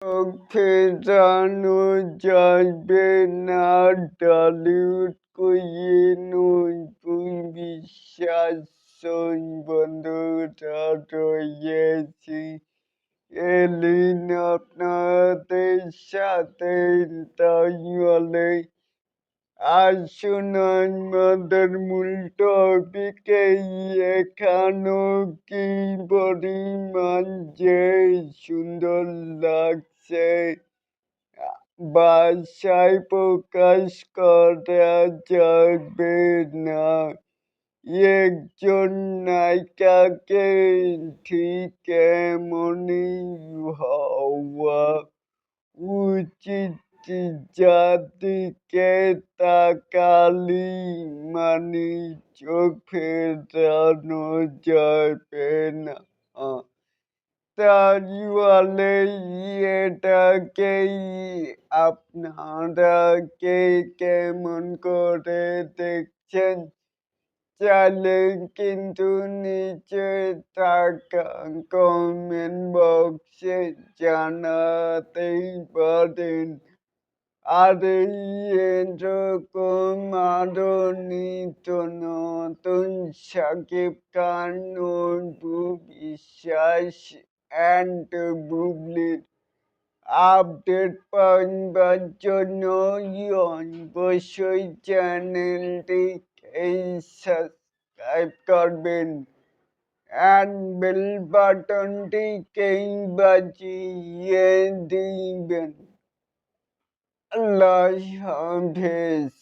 ফেরানো যাবে না টলিউড কুইন নূপুর বিশ্বাস বন্ধুরা রয়েছি এলিন আপনাদের সাথে তাই বলে আসুন আমাদের মূল টপিকে এখানো কি পরিমাণ যে সুন্দর লাগছে ভাষায় প্রকাশ করা যাবে না। একজন নায়িকাকে ঠিক এমনই হওয়া উচিত যাদিকে তাকালেই মানে চোখ ফেরানো যাবে না। তাই বলে এটাকেই আপনারা কে কেমন করে দেখছেন চাইলে কিন্তু নিচে থাকা কমেন্ট বক্সে জানাতেই পারেন। আর এরকম আরো নিত্য নতুন শাকিব খান অপু বিশ্বাস অ্যান্ড বুবলির আপডেট পাওয়ার জন্য অবশ্যই চ্যানেলটিকে সাবস্ক্রাইব করবেন অ্যান্ড বেল বাটনটিকে বাজিয়ে দিবেন। আল্লাহ হাফেজ।